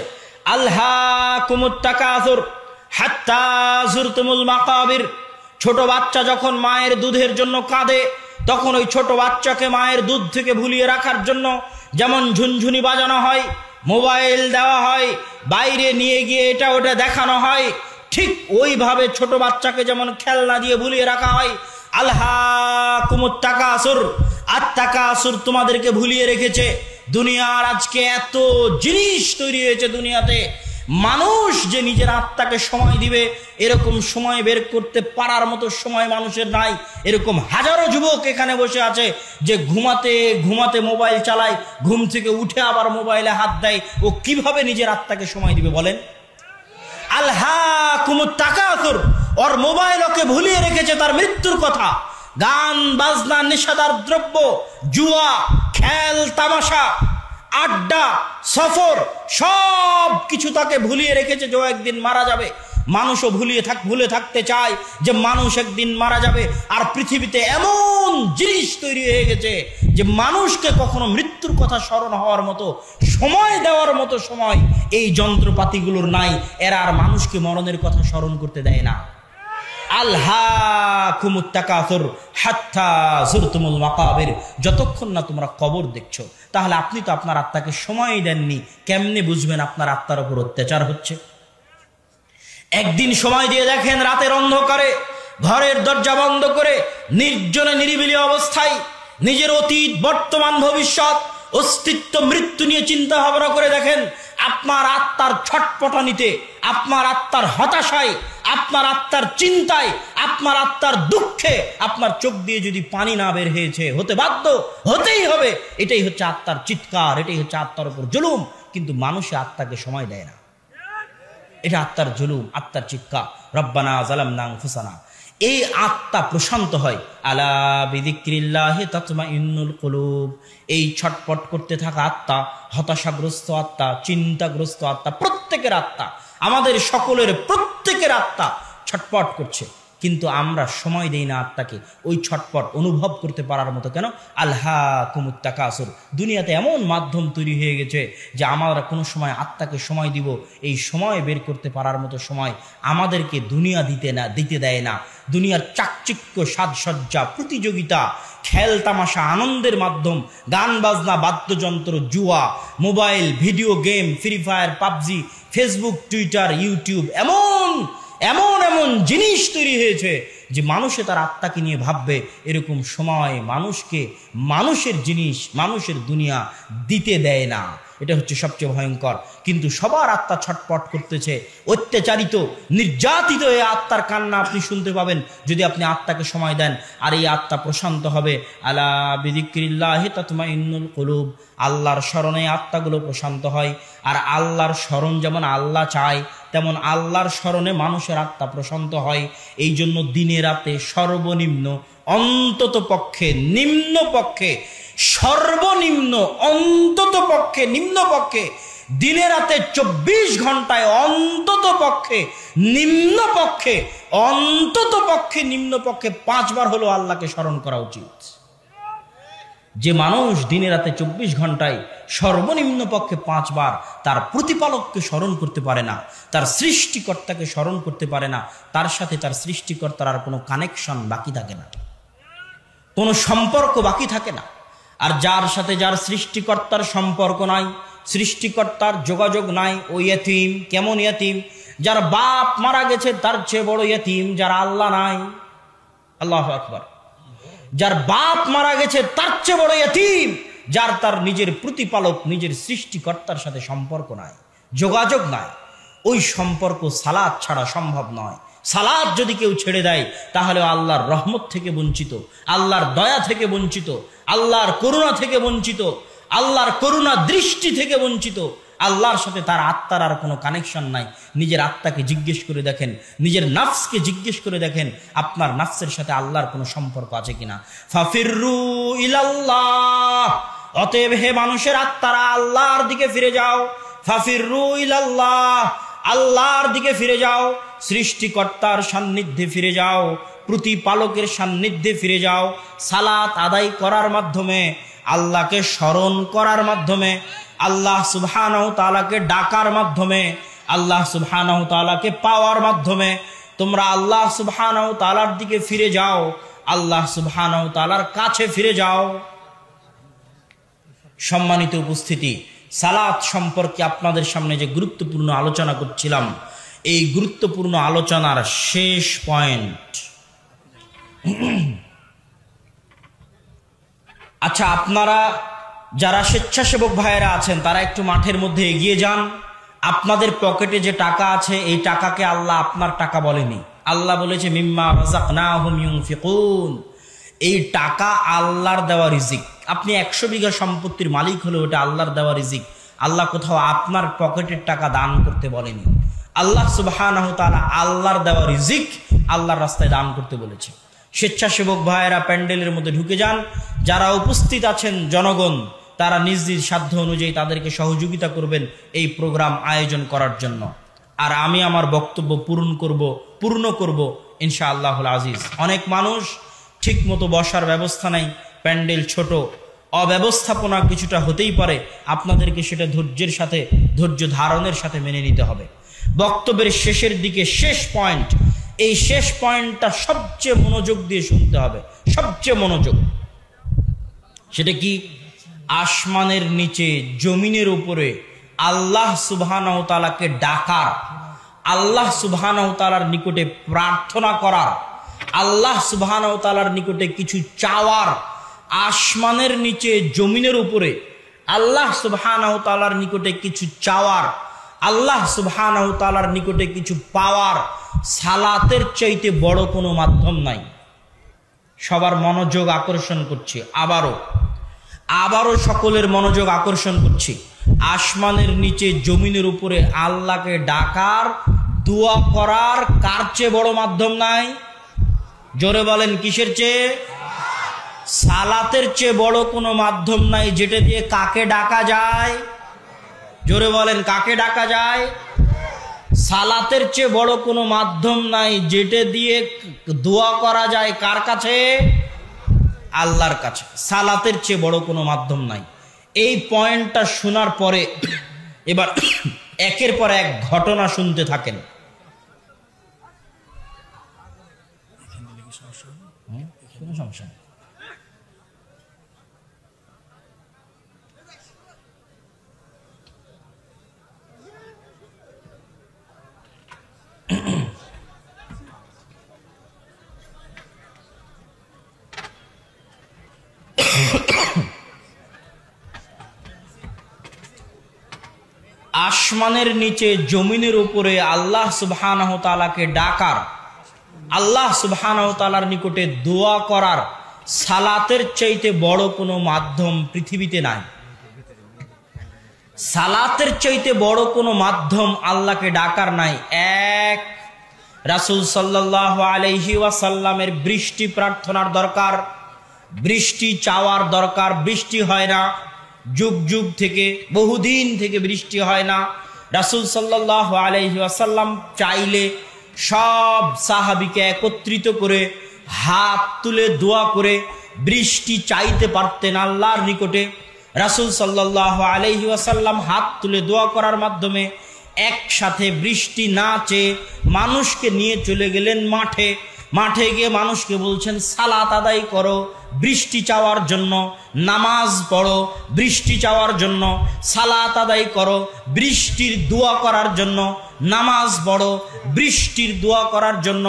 আলহাকুমুত তাকাসুর হাত্তা যুরতুমুল মাকাবির। ছোট বাচ্চা যখন মায়ের দুধের জন্য কাঁদে, তখন ওই ছোট বাচ্চাকে মায়ের দুধ থেকে ভুলিয়ে রাখার জন্য যেমন ঝুনঝুনি বাজানো হয়, মোবাইল দেওয়া হয়, বাইরে নিয়ে গিয়ে এটা ওটা দেখানো হয়, ঠিক ওইভাবে ছোট বাচ্চাকে যেমন খেলনা দিয়ে ভুলিয়ে রাখা হয়। আলহাকুমুত তাকাসুর, আত-তাকাসুর তোমাদেরকে ভুলিয়ে রেখেছে। দুনিয়ার আজকে এত জিনিস তৈরি হয়েছে দুনিয়াতে, মানুষ যে নিজের আত্মাকে সময় দিবে এরকম সময় বের করতে পারার মতো সময় মানুষের নাই। এরকম হাজারো যুবক এখানে বসে আছে যে ঘুমাতে ঘুমাতে মোবাইল চালায়, ঘুম থেকে উঠে আবার মোবাইলে হাত দেয়। ও কিভাবে নিজের আত্মাকে সময় দিবে বলেন? আলহাকুমুত তাকাসুর, ওর মোবাইল ওকে ভুলিয়ে রেখেছে তার মৃত্যুর কথা। গান বাজনা, নেশাদার দ্রব্য, জুয়া, খেল তামাশা, আড্ডা, সফর, সব কিছু তাকে ভুলিয়ে রেখেছে যে ও একদিন মারা যাবে। মানুষও ভুলে থাকতে চায় যে মানুষ একদিন মারা যাবে। আর পৃথিবীতে এমন জিনিস তৈরি হয়ে গেছে যে মানুষকে কখনো মৃত্যুর কথা স্মরণ হওয়ার মতো, সময় দেওয়ার মতো সময় এই যন্ত্রপাতিগুলোর নাই। এরা আর মানুষকে মরণের কথা স্মরণ করতে দেয় না। আলহাকুমুত তাকাসুর হাত্তা যুরতুমুল মাকাবির, যতক্ষণ না তোমরা কবর দেখছো। তাহলে আপনি তো আপনার আত্মাকে সময় দেননি, কেমনে বুঝবেন আপনার আত্মার উপর অত্যাচার হচ্ছে? একদিন সময় দিয়ে দেখেন, রাতের অন্ধকারে ঘরের দরজা বন্ধ করে নির্জনে নিরিবিলি অবস্থায় নিজের অতীত, বর্তমান, ভবিষ্যৎ, অস্তিত্ব, মৃত্যু নিয়ে চিন্তা ভাবনা করে দেখেন। আপনার আত্মার ছটপটানিতে, আপনার আত্মার হতাশায়, আপনার আত্মার চিন্তায়, আপনার আত্মার দুঃখে আপনার চোখ দিয়ে যদি পানি না বের হয়েছে, হতে বাধ্য, হতেই হবে। এটাই হচ্ছে আত্মার চিৎকার, এটাই হচ্ছে আত্মার উপর জুলুম। কিন্তু মানুষে আত্মাকে সময় দেয় না। এটা আত্মার জুলুম, আত্মার চিৎকার। রব্বানা যালামনা আনফুসানা। এই আত্মা প্রশান্ত হয়। আলা বিযিকরিল্লাহি তাতমাইন্নুল কুলুব। এই ছটপট করতে থাকা আত্মা, হতাশাগ্রস্ত আত্মা, চিন্তাগ্রস্ত আত্মা, প্রত্যেকের আত্মা, আমাদের সকলের প্রত্যেকের আত্মা ছটপট করছে, কিন্তু আমরা সময় দেই না আত্মাকে ওই ছটপট অনুভব করতে পারার মতো। কেন? আলহাকুমুত তাকাসুর। দুনিয়াতে এমন মাধ্যম তৈরি হয়ে গেছে যে আমরা কোনো সময় আত্মাকে সময় দিব, এই সময় বের করতে পারার মতো সময় আমাদেরকে দুনিয়া দিতে দেয় না। দুনিয়ার চাকচিক্য, সাজসজ্জা, প্রতিযোগিতা, খেল তামাশা, আনন্দের মাধ্যম, গান বাজনা, বাদ্যযন্ত্র, জুয়া, mobile, video game, free fire, PUBG, Facebook, Twitter, YouTube, এমন এমন এমন জিনিস তৈরি হয়েছে যে মানুষে তার আত্মাকে নিয়ে ভাববে, এরকম সময় মানুষকে মানুষের জিনিস, মানুষের দুনিয়া দিতে দেয় না। এটা হচ্ছে সবচেয়ে ভয়ঙ্কর। কিন্তু সবার আত্মা ছটপট করতেছে, অত্যাচারিত, নির্যাতিত এই আত্মার কান্না আপনি শুনতে পাবেন যদি আপনি আত্মাকে সময় দেন। আর এই আত্মা প্রশান্ত হবে। আলা বিযিকরিল্লাহি তাতমাইন্নুল কুলুব। আল্লাহর স্মরণে আত্মাগুলো প্রশান্ত হয়। আর আল্লাহর স্মরণ যেমন আল্লাহ চায়, তেমন আল্লাহর স্মরণে মানুষের আত্মা প্রশান্ত হয়। এই জন্য দিনে রাতে সর্বনিম্ন, অন্তত পক্ষে, নিম্ন পক্ষে, সর্বনিম্ন, অন্তত পক্ষে, নিম্ন পক্ষে, দিনে রাতে 24 ঘন্টায় অন্তত পক্ষে, নিম্ন পক্ষে, অন্তত পক্ষে, নিম্ন পক্ষে 5 বার হলো আল্লাহকে স্মরণ করা উচিত। যে মানুষ দিনে রাতে 24 ঘন্টায় সর্বনিম্ন পক্ষে 5 বার তার প্রতিপালককে স্মরণ করতে পারে না, তার সৃষ্টিকর্তাকে স্মরণ করতে পারে না, তার সাথে তার সৃষ্টিকর্তার আর কোনো কানেকশন বাকি থাকে না, কোনো সম্পর্ক বাকি থাকে না। আর যার সাথে যার সৃষ্টিকর্তার সম্পর্ক নাই, সৃষ্টিকর্তার যোগাযোগ নাই, ওই ইয়তীম। কেমন ইয়তীম? যার বাপ মারা গেছে তার চেয়ে বড় ইয়তীম যার আল্লাহ নাই। আল্লাহু আকবার। যার বাপ মারা গেছে তার চেয়ে বড় ইয়তীম যার তার নিজের প্রতিপালক, নিজের সৃষ্টিকর্তার সাথে সম্পর্ক নাই, যোগাযোগ নাই। ওই সম্পর্ক সালাত ছাড়া সম্ভব নয়। সালাত যদি কেউ ছেড়ে দেয় তাহলে আল্লাহর রহমত থেকে বঞ্চিত, আল্লাহর দয়া থেকে বঞ্চিত, আল্লাহর করুণা থেকে বঞ্চিত, আল্লাহর করুণা দৃষ্টি থেকে বঞ্চিত। আল্লাহর সাথে তার আত্মার আর কোনো কানেকশন নাই। নিজের আত্মাকে জিজ্ঞেস করে দেখেন, নিজের নাফসকে জিজ্ঞেস করে দেখেন, আপনার নাফসের সাথে আল্লাহর কোনো সম্পর্ক আছে কিনা। ফাফিরু ইলাল্লাহ, অতএব হে মানুষের আত্মারা আল্লাহর দিকে ফিরে যাও। ফাফিরু ইলাল্লাহ, আল্লাহর দিকে ফিরে যাও, সৃষ্টিকর্তার সান্নিধ্যে ফিরে যাও, প্রতিপালকের সান্নিধ্যে ফিরে যাও। সালাত আদায় করার মাধ্যমে, আল্লাহকে স্মরণ করার মাধ্যমে, আল্লাহ সুবহানাহু তাআলাকে ডাকার মাধ্যমে, আল্লাহ সুবহানাহু তাআলাকে পাওয়ার মাধ্যমে তোমরা আল্লাহ সুবহানাহু তাআলার দিকে ফিরে যাও, আল্লাহ সুবহানাহু তাআলার কাছে ফিরে যাও। সম্মানিত উপস্থিতি, সালাত সম্পর্কে আপনাদের সামনে যে গুরুত্বপূর্ণ আলোচনা করছিলাম, এই গুরুত্বপূর্ণ আলোচনার শেষ পয়েন্ট। আচ্ছা, আপনারা যারা স্বেচ্ছাসেবক ভাইয়েরা আছেন তারা একটু মাঠের মধ্যে এগিয়ে যান। আপনাদের পকেটে যে টাকা আছে এই টাকাকে আল্লাহ আপনার টাকা বলেনি, আল্লাহ বলেছে মিম্মা রাযাকনাহুম ইউনফিকুন। এই টাকা আল্লাহর দেওয়া রিজিক। আপনি 100 বিঘা সম্পত্তির মালিক হলে ওটা আল্লাহর দেওয়া রিজিক। আল্লাহ কোথাও আপনার পকেটের টাকা দান করতে বলেনি। আল্লাহ সুবহানাহু তাআলা আল্লাহর দেওয়া রিজিক আল্লাহর রাস্তায় দান করতে বলেছে। স্বেচ্ছাসেবক ভাইয়েরা প্যান্ডেলের মধ্যে ঢুকে যান। যারা উপস্থিত আছেন জনগণ, তারা নিজ নিজ সাধ্য অনুযায়ী তাদেরকে সহযোগিতা করবেন এই প্রোগ্রাম আয়োজন করার জন্য। আর আমি আমার বক্তব্য পূর্ণ করব ইনশাআল্লাহুল আজিজ। অনেক মানুষ ঠিক মতো বসার ব্যবস্থা নাই, প্যান্ডেল ছোট, অব্যবস্থাপনা কিছুটা হতেই পারে। আপনাদেরকে সেটা ধৈর্যের সাথে, ধৈর্য ধারণের সাথে মেনে নিতে হবে। বক্তব্যের শেষের দিকে শেষ পয়েন্ট, এই শেষ পয়েন্টটা সবচেয়ে মনোযোগ দিয়ে শুনতে হবে, সবচেয়ে মনোযোগ। সেটা কি? আসমানের নিচে জমিনের উপরে আল্লাহ সুবহানাহু তাআলাকে ডাকার, আল্লাহ সুবহানাহু তাআলার নিকটে প্রার্থনা করার, আল্লাহ সুবহানাহু তাআলার নিকটে কিছু চাওয়ার। আসমানের নিচে জমিনের উপরে আল্লাহ সুবহানাহু তাআলার নিকটে কিছু চাওয়ার, আল্লাহ সুবহানাহু তাআলার নিকটে কিছু পাওয়ার সালাতের চাইতে বড় কোনো মাধ্যম নাই। সবার মনোযোগ আকর্ষণ করছি, আবারও সকলের মনোযোগ আকর্ষণ করছি। আসমানের নিচে জমিনের উপরে আল্লাহকে ডাকার, দোয়া করার কার চেয়ে বড় মাধ্যম নাই? জোরে বলেন, কিসের চেয়ে? সালাতের চেয়ে বড় কোনো মাধ্যম নাই যেটা দিয়ে কাকে ডাকা যায়। জোরে বলেন, কাকে ডাকা যায়? সালাতের চেয়ে বড় কোনো মাধ্যম নাই যেটা দিয়ে দোয়া করা যায় কার কাছে? আল্লাহর কাছে। সালাতের চেয়ে বড় কোনো মাধ্যম নাই। এই পয়েন্টটা শোনার পরে এবার একের পর এক ঘটনা শুনতে থাকেন। কোনো সমস্যা নেই। আসমানের নিচে জমিনের উপরে আল্লাহ সুবহানাহু তাআলাকে ডাকার, আল্লাহ সুবহানাহু তাআলার নিকটে দোয়া করার সালাতের চাইতে বড় কোনো মাধ্যম পৃথিবীতে নাই। সালাতের চাইতে বড় কোনো মাধ্যম আল্লাহকে ডাকার নাই। এক, রাসূল সাল্লাল্লাহু আলাইহি ওয়াসাল্লামের বৃষ্টি প্রার্থনার দরকার, বৃষ্টি চাওয়ার দরকার। বৃষ্টি হয় না, যুগ যুগ থেকে, বহুদিন থেকে বৃষ্টি হয় না। রাসূল সাল্লাল্লাহু আলাইহি ওয়াসাল্লাম চাইলে সব সাহাবীকে একত্রিত করে হাত তুলে দোয়া করে বৃষ্টি চাইতে পারতেন আল্লাহর নিকটে। রাসূল সাল্লাল্লাহু আলাইহি ওয়াসাল্লাম হাত তুলে দোয়া করার মাধ্যমে একসাথে বৃষ্টি না চেয়ে মানুষকে নিয়ে চলে গেলেন মাঠে। মাঠে গিয়ে মানুষকে বলছেন সালাত আদায় করো বৃষ্টি চাওয়ার জন্য, নামাজ পড়ো বৃষ্টি চাওয়ার জন্য, সালাত আদায় করো বৃষ্টির দোয়া করার জন্য, নামাজ পড়ো বৃষ্টির দোয়া করার জন্য।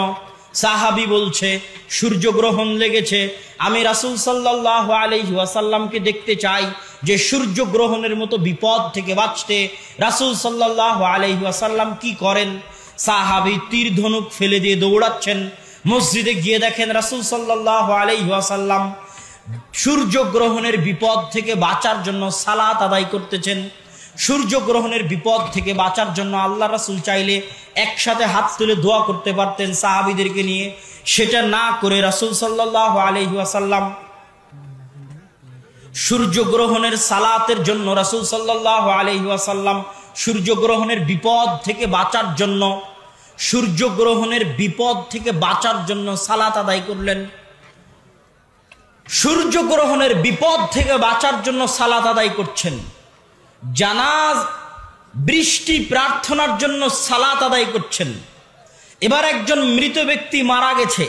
সাহাবী বলছে সূর্যগ্রহণ লেগেছে, আমি রাসূল সাল্লাল্লাহু আলাইহি ওয়াসাল্লামকে দেখতে চাই যে সূর্যগ্রহণের মতো বিপদ থেকে বাঁচতে রাসূল সাল্লাল্লাহু আলাইহি ওয়াসাল্লাম কি করেন। সাহাবী তীর ধনুক ফেলে দিয়ে দৌড়াচ্ছেন, মসজিদে গিয়ে দেখেন রাসূল সাল্লাল্লাহু আলাইহি ওয়াসাল্লাম সূর্যগ্রহণের বিপদ থেকে বাঁচার জন্য সালাত আদায় করতেছেন। সূর্যগ্রহণের বিপদ থেকে বাঁচার জন্য আল্লাহ রাসূল চাইলে একসাথে হাত তুলে দোয়া করতে পারতেন সাহাবীদেরকে নিয়ে, সেটা না করে রাসূল সাল্লাল্লাহু আলাইহি ওয়াসাল্লাম সূর্যগ্রহণের সালাতের জন্য, রাসূল সাল্লাল্লাহু আলাইহি ওয়াসাল্লাম সূর্যগ্রহণের বিপদ থেকে বাঁচার জন্য, সূর্যগ্রহণের বিপদ থেকে বাঁচার জন্য সালাত আদায় করলেন। সূর্যগ্রহণের বিপদ থেকে বাঁচার জন্য সালাত আদায় করছেন, জানাজ বৃষ্টি প্রার্থনার জন্য সালাত আদায় করছেন। এবার একজন মৃত ব্যক্তি মারা গেছে,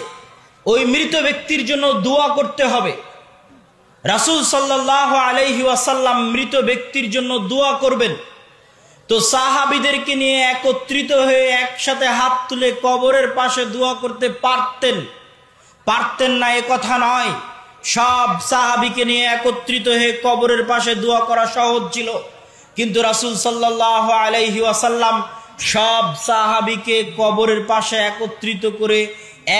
ওই মৃত ব্যক্তির জন্য দোয়া করতে হবে। রাসূল সাল্লাল্লাহু আলাইহি ওয়াসাল্লাম মৃত ব্যক্তির জন্য দোয়া করবেন, তো সাহাবীদেরকে নিয়ে একত্রিত হয়ে একসাথে হাত তুলে কবরের পাশে দোয়া করতে পারতেন না এ কথা নয়। সব সাহাবীকে নিয়ে একত্রিত হয়ে কবরের পাশে দোয়া করা সহজ ছিল, কিন্তু রাসূল সাল্লাল্লাহু আলাইহি ওয়াসাল্লাম সব সাহাবীকে কবরের পাশে একত্রিত করে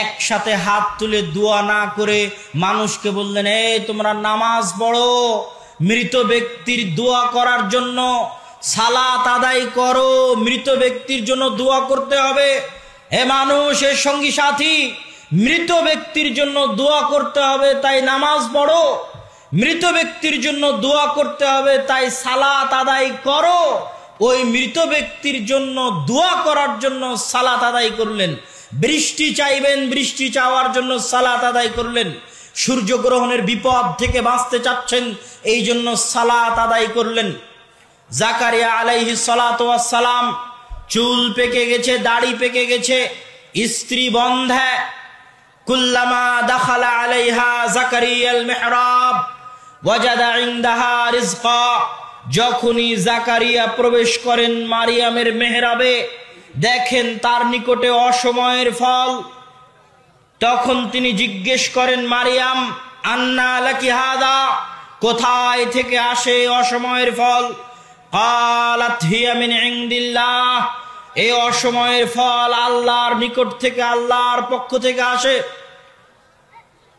একসাথে হাত তুলে দোয়া না করে মানুষকে বললেন, এই তোমরা নামাজ পড়ো, মৃত ব্যক্তির দোয়া করার জন্য সালাত আদায় করো, মৃত ব্যক্তির জন্য দোয়া করতে হবে। হে মানুষ, এর সঙ্গী সাথী, মৃত ব্যক্তির জন্য দোয়া করতে হবে তাই নামাজ পড়ো, মৃত ব্যক্তির জন্য দোয়া করতে হবে তাই সালাত আদায় করো। ওই মৃত ব্যক্তির জন্য দোয়া করার জন্য সালাত আদায় করলেন। বৃষ্টি চাইবেন, বৃষ্টি চাওয়ার জন্য সালাত আদায় করলেন। সূর্যগ্রহণের বিপদ থেকে বাঁচতে চাচ্ছেন, এই জন্য সালাত আদায় করলেন। জাকারিয়া আলাইহিস সালাতু ওয়াস সালাম চুল পেকে গেছে, দাড়ি পেকে গেছে, স্ত্রী বন্ধা। কুল্লামা দাখালা আলাইহা জাকারিয়াল মিহরাব ওয়াজাদা ইনদাহা রিজকা, যখনই জাকারিয়া প্রবেশ করেন মারিয়ামের মেহরাবে, দেখেন তার নিকটে অসময়ের ফল। তখন তিনি জিজ্ঞেস করেন, মারিয়াম আন্না লাকি হাদা, কোথায় থেকে আসে অসময়ের ফল? ক্বালাত হিয়া মিন ইনদিল্লাহ, এই অসময়ের ফল আল্লাহর নিকট থেকে, আল্লাহর পক্ষ থেকে আসে।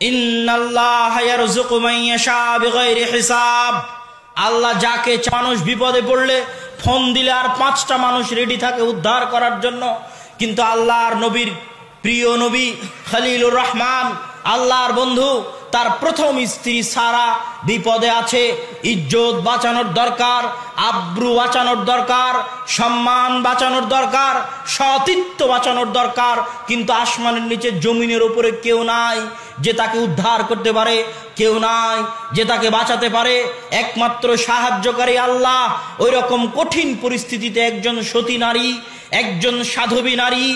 ইন্নাল্লাহা ইয়ারযুকু মান ইয়াশা বিগাইরি হিসাব, আল্লাহ যাকে, মানুষ বিপদে পড়লে ফোন দিলে আর 5টা মানুষ রেডি থাকে উদ্ধার করার জন্য, কিন্তু আল্লাহর নবীর প্রিয় নবী খলিলুর রহমান, আল্লাহর বন্ধু, তার প্রথম স্ত্রী সারা বিপদে আছে। ইজ্জত বাঁচানোর দরকার, আব্রু বাঁচানোর দরকার, সম্মান বাঁচানোর দরকার, সতীত্ব বাঁচানোর দরকার, কিন্তু আসমানের নিচে জমিনের উপরে কেউ নাই যে তাকে উদ্ধার করতে পারে, কেউ নাই যে তাকে বাঁচাতে পারে, একমাত্র সাহায্যকারী আল্লাহ। ওই রকম কঠিন পরিস্থিতিতে একজন সতী নারী, একজন সাধবী নারী,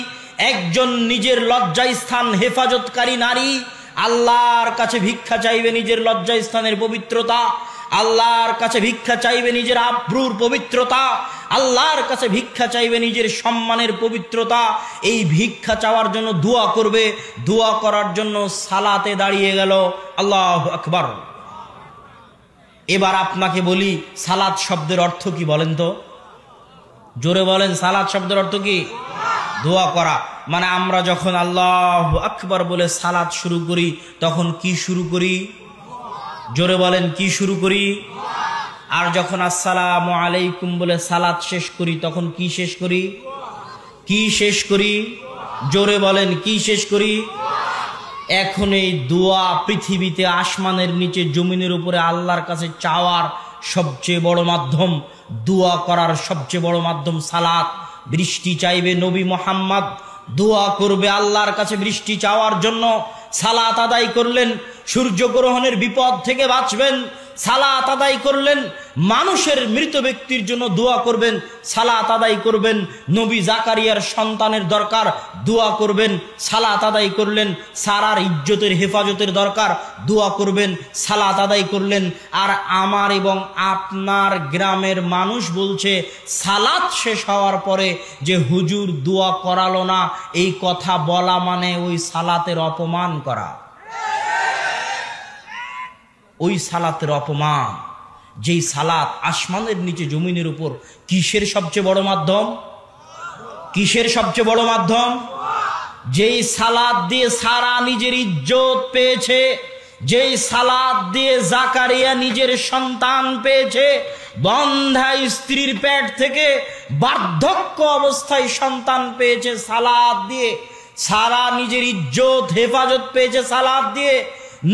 একজন নিজের লজ্জাস্থান হেফাজতকারী নারী আল্লাহর কাছে ভিক্ষা চাইবে নিজের লজ্জাস্থানের পবিত্রতা, আল্লাহর কাছে ভিক্ষা চাইবে নিজের আব্রুর পবিত্রতা, আল্লাহর কাছে ভিক্ষা চাইবে নিজের সম্মানের পবিত্রতা। এই ভিক্ষা চাওয়ার জন্য দোয়া করবে, দোয়া করার জন্য সালাতে দাঁড়িয়ে গেল। আল্লাহু আকবার। এবার আপনাকে বলি, সালাত শব্দের অর্থ কি বলেন তো? জোরে বলেন, সালাত শব্দের অর্থ কি? দোয়া করা। মানে আমরা যখন আল্লাহু আকবার বলে সালাত শুরু করি, তখন কি শুরু করি? জোরে বলেন, কি শুরু করি? আর যখন আসসালামু আলাইকুম বলে সালাত শেষ করি, তখন কি শেষ করি? কি শেষ করি? জোরে বলেন, কি শেষ করি? এখন এই দোয়া পৃথিবীতে আসমানের নিচে জমিনের উপরে আল্লাহর কাছে চাওয়ার সবচেয়ে বড় মাধ্যম, দোয়া করার সবচেয়ে বড় মাধ্যম সালাত। বৃষ্টি চাইবে নবী মুহাম্মদ, দোয়া করবে আল্লাহর কাছে বৃষ্টি চাওয়ার জন্য, সালাত আদায় করলেন। সূর্যগ্রহণের বিপদ থেকে বাঁচবেন, সালাত আদায় করলেন, মানুষের মৃত ব্যক্তির জন্য দোয়া করবেন, সালাত আদায় করবেন, নবী জাকারিয়ার সন্তানের দরকার দোয়া করবেন, সালাত আদায় করলেন, সারার ইজ্জতের হেফাজতের দরকার দোয়া করবেন, সালাত আদায় করলেন। আর আমার এবং আপনার গ্রামের মানুষ বলছে সালাত শেষ হওয়ার পরে যে হুজুর দোয়া করালো না, এই কথা বলা মানে ওই সালাতের অপমান করা, ওই সালাতের অপমান। যেই সালাত আসমানের নিচে জমিনের উপর কিসের সবচেয়ে বড় মাধ্যম? কিসের সবচেয়ে বড় মাধ্যম? যেই সালাত দিয়ে সারা নিজের ইজ্জত পেয়েছে, যেই সালাত দিয়ে জাকারিয়া নিজের সন্তান পেয়েছে, বন্ধা স্ত্রীর পেট থেকে বার্ধক্য অবস্থায় সন্তান পেয়েছে সালাত দিয়ে, সারা নিজের ইজ্জত হেফাজত পেয়েছে সালাত দিয়ে,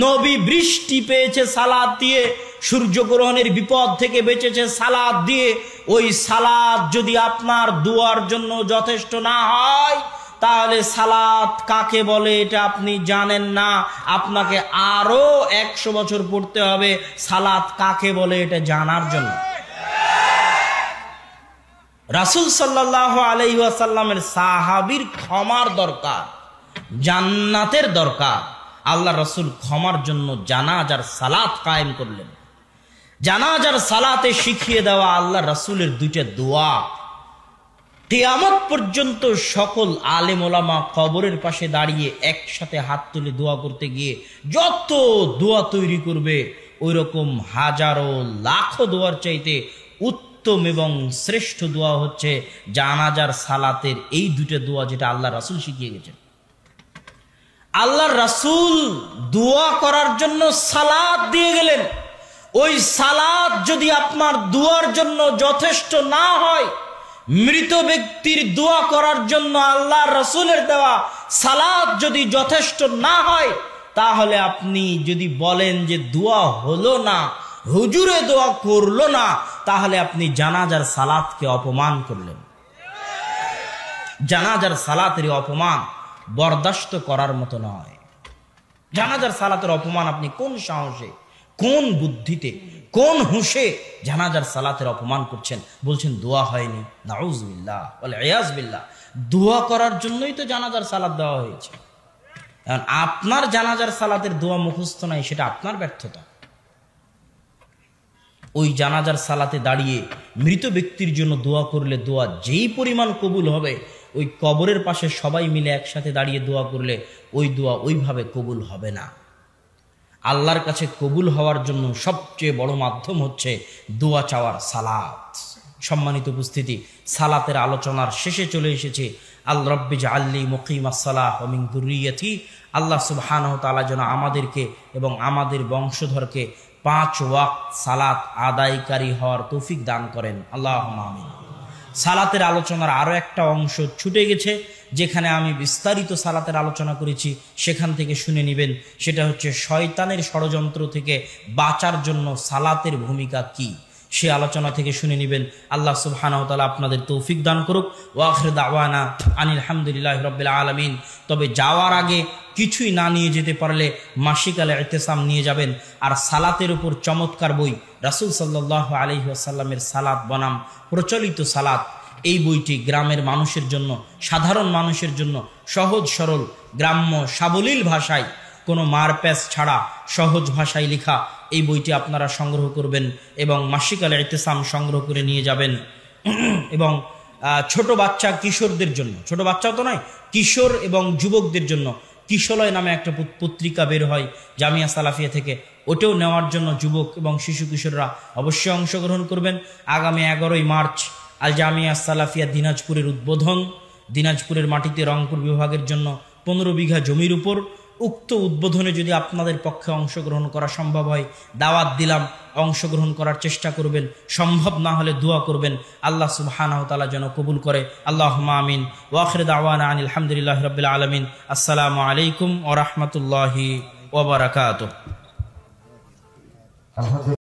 নবী বৃষ্টি পেয়েছে সালাত দিয়ে, সূর্যগ্রহণের বিপদ থেকে বেঁচেছে সালাত দিয়ে। ওই সালাত যদি আপনার দুয়ার জন্য যথেষ্ট না হয়, তাহলে সালাত কাকে বলে এটা আপনি জানেন না। আপনাকে আরো 100 বছর পড়তে হবে সালাত কাকে বলে এটা জানার জন্য। রাসূল সাল্লাল্লাহু আলাইহি ওয়াসাল্লামের সাহাবীর ক্ষমার দরকার, জান্নাতের দরকার। আল্লাহ রাসূল ক্ষমার জন্য জানাজার সালাত কায়েম করলেন। জানাজার সালাতে শিখিয়ে দেওয়া আল্লাহ রাসূলের দুইটা দোয়া, কিয়ামত পর্যন্ত সকল আলেম ওলামা কবরের পাশে দাঁড়িয়ে একসাথে হাত তুলে দোয়া করতে গিয়ে যত দোয়া তৈরি করবে, ওই রকম হাজারো লাখো দোয়ার চাইতে উত্তম এবং শ্রেষ্ঠ দোয়া হচ্ছে জানাজার সালাতের এই দুটো দোয়া, যেটা আল্লাহ রাসূল শিখিয়ে গেছেন। আল্লাহর রাসূল দোয়া করার জন্য সালাত দিয়ে গেলেন। ওই সালাত যদি আপনার দোয়ার জন্য যথেষ্ট না হয়, মৃত ব্যক্তির দোয়া করার জন্য আল্লাহর রাসূলের দেওয়া সালাত যদি যথেষ্ট না হয়, তাহলে আপনি যদি বলেন যে দোয়া হলো না, হুজুরে দোয়া করলো না, তাহলে আপনি জানাজার সালাতকে অপমান করলেন। জানাজার সালাতের অপমান বরদাস্ত করার মতো নয়। জানাজার সালাতের অপমান আপনি কোন সাহসে, কোন বুদ্ধিতে, কোন হুঁশে জানাজার সালাতের অপমান করছেন? বলছেন দোয়া হয়নি। নাউযুবিল্লাহ ওয়াল ইয়াজ বিল্লাহ। দোয়া করার জন্যই তো জানাজার সালাত দেওয়া হয়েছে। এখন আপনার জানাজার সালাতের দোয়া মুখস্থ নাই, সেটা আপনার ব্যর্থতা। ওই জানাজার সালাতে দাঁড়িয়ে মৃত ব্যক্তির জন্য দোয়া করলে দোয়া যেই পরিমাণ কবুল হবে, ওই কবরের পাশে সবাই মিলে একসাথে দাঁড়িয়ে দোয়া করলে ওই দোয়া ওইভাবে কবুল হবে না। আল্লাহর কাছে কবুল হওয়ার জন্য সবচেয়ে বড় মাধ্যম হচ্ছে দোয়া চাওয়ার সালাত। সম্মানিত উপস্থিতি, সালাতের আলোচনার শেষে চলে এসেছে। আল্লাহ রব্বি জাআলনি মুকিমাস সালাহ ওয়া মিন যুররিয়াতি। আল্লাহ সুবহানাহু ওয়া তাআলা যেন আমাদেরকে এবং আমাদের বংশধরকে 5 ওয়াক্ত সালাত আদায়কারী হওয়ার তৌফিক দান করেন। আল্লাহুম্মা আমিন। সালাতের আলোচনার আরো একটা অংশ ছুটে গেছে, যেখানে আমি বিস্তারিত সালাতের আলোচনা করেছি, সেখান থেকে শুনে নেবেন। সেটা হচ্ছে শয়তানের ষড়যন্ত্র থেকে বাঁচার জন্য সালাতের ভূমিকা কি, সে আলোচনা থেকে শুনে নেবেন। আল্লাহ সুবহানাহু ওয়া তাআলা আপনাদের তৌফিক দান করুক। ওয়া আখিরু দাওয়ানা আনিল হামদুলিল্লাহি রাব্বিল আলামিন। তবে যাওয়ার আগে কিছুই না নিয়ে যেতে পারলে মাসিক আল ইতিসাম নিয়ে যাবেন। আর সালাতের উপর চমৎকার বই রাসূল সাল্লাল্লাহু আলাইহি ওয়াসাল্লামের সালাত বনাম প্রচলিত সালাত, এই বইটি গ্রামের মানুষের জন্য, সাধারণ মানুষের জন্য সহজ সরল গ্রাম্য সাবলীল ভাষায়, কোনো মারপ্যাচ ছাড়া সহজ ভাষায় লেখা এই বইটি আপনারা সংগ্রহ করবেন এবং মাসিক আল ইতিসাম সংগ্রহ করে নিয়ে যাবেন। এবং ছোট বাচ্চা কিশোরদের জন্য, ছোট বাচ্চাও তো নয়, কিশোর এবং যুবকদের জন্য কিশোলয় নামে একটা পত্রিকা বের হয় জামিয়া সালাফিয়া থেকে, ওটাও নেওয়ার জন্য যুবক এবং শিশু কিশোররা অবশ্যই অংশগ্রহণ করবেন। আগামী 11ই মার্চ আল জামিয়া সালাফিয়া দিনাজপুরের উদ্বোধন। দিনাজপুরের মাটিতে রংপুর বিভাগের জন্য 15 বিঘা জমির উপর। উক্ত উদ্বোধনে যদি আপনাদের পক্ষে অংশগ্রহণ করা সম্ভব হয়, দাওয়াত দিলাম, অংশগ্রহণ করার চেষ্টা করবেন। সম্ভব না হলে দোয়া করবেন আল্লাহ সুবহানাহু ওয়া তাআলা যেন কবুল করে। আল্লাহুম্মা আমিন। ওয়া আখিরু দাওয়ানা আনিল হামদুলিল্লাহি রাব্বিল আলামিন। আসসালামু আলাইকুম ওয়া রাহমাতুল্লাহি ওয়া বারাকাতুহু।